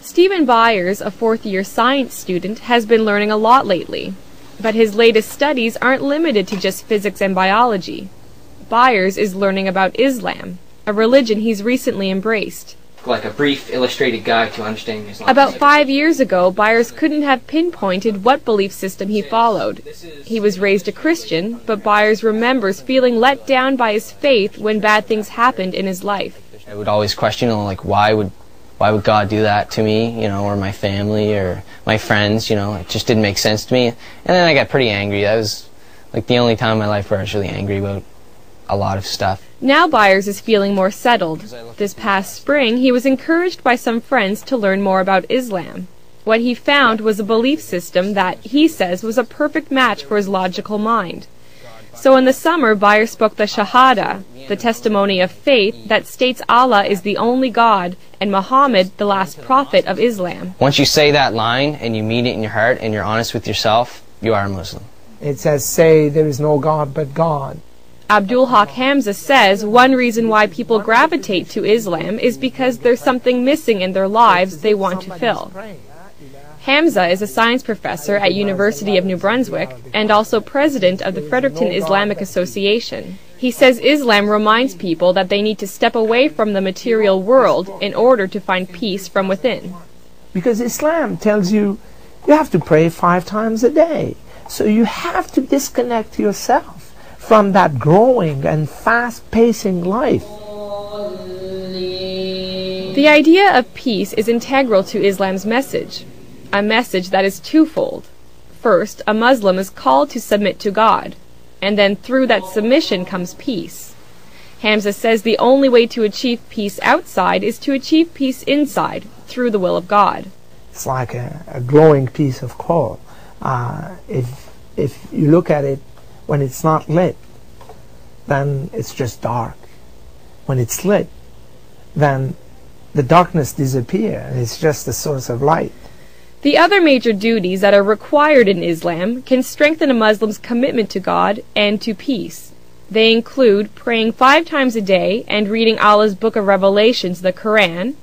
Stephen Byers, a fourth-year science student, has been learning a lot lately. But his latest studies aren't limited to just physics and biology. Byers is learning about Islam, a religion he's recently embraced. Like a brief illustrated guide to understanding Islam. About 5 years ago, Byers couldn't have pinpointed what belief system he followed. He was raised a Christian, but Byers remembers feeling let down by his faith when bad things happened in his life. I would always question, like, why would God do that to me, or my family or my friends, it just didn't make sense to me. And then I got pretty angry. That was like the only time in my life where I was really angry about a lot of stuff. Now Byers is feeling more settled. This past spring, he was encouraged by some friends to learn more about Islam. What he found was a belief system that, he says, was a perfect match for his logical mind. So in the summer, Byers spoke the Shahada, the testimony of faith that states Allah is the only God and Muhammad the last prophet of Islam. Once you say that line and you mean it in your heart and you're honest with yourself, you are a Muslim. It says, say there is no God but God. Abdul Haq Hamza says one reason why people gravitate to Islam is because there's something missing in their lives they want to fill. Hamza is a science professor at University of New Brunswick and also president of the Fredericton Islamic Association. He says Islam reminds people that they need to step away from the material world in order to find peace from within. Because Islam tells you have to pray 5 times a day. So you have to disconnect yourself from that growing and fast-pacing life. The idea of peace is integral to Islam's message, a message that is twofold. First, a Muslim is called to submit to God, and then through that submission comes peace. Hamza says the only way to achieve peace outside is to achieve peace inside, through the will of God. It's like a glowing piece of coal. If you look at it when it's not lit, then it's just dark. When it's lit, then the darkness disappears. It's just a source of light. The other major duties that are required in Islam can strengthen a Muslim's commitment to God and to peace. They include praying 5 times a day and reading Allah's Book of Revelations, the Quran,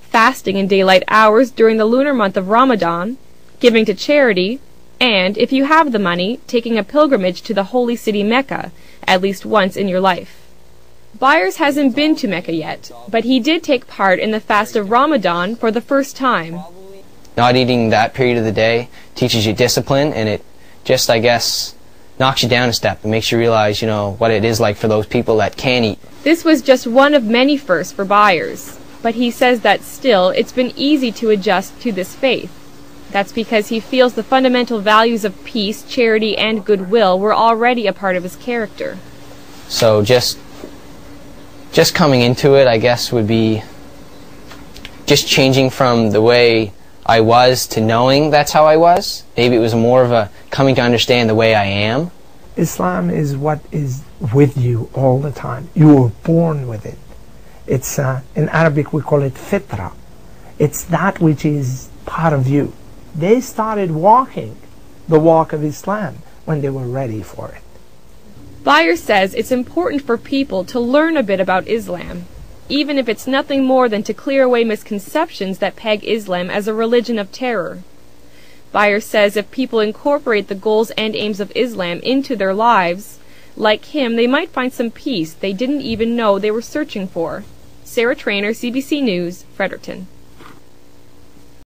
fasting in daylight hours during the lunar month of Ramadan, giving to charity, and, if you have the money, taking a pilgrimage to the holy city Mecca at least once in your life. Byers hasn't been to Mecca yet, but he did take part in the fast of Ramadan for the first time. Not eating that period of the day teaches you discipline, and it just, I guess, knocks you down a step and makes you realize, what it is like for those people that can't eat. This was just one of many firsts for Byers, but he says that still it's been easy to adjust to this faith. That's because he feels the fundamental values of peace, charity, and goodwill were already a part of his character. So just coming into it, I guess, would be just changing from the way I was to knowing that's how I was. Maybe it was more of a coming to understand the way I am. Islam is what is with you all the time. You were born with it. It's in Arabic we call it fitra. It's that which is part of you. They started walking the walk of Islam when they were ready for it. Byers says it's important for people to learn a bit about Islam, even if it's nothing more than to clear away misconceptions that peg Islam as a religion of terror. Byers says if people incorporate the goals and aims of Islam into their lives, like him, they might find some peace they didn't even know they were searching for. Sarah Trainer, CBC News, Fredericton.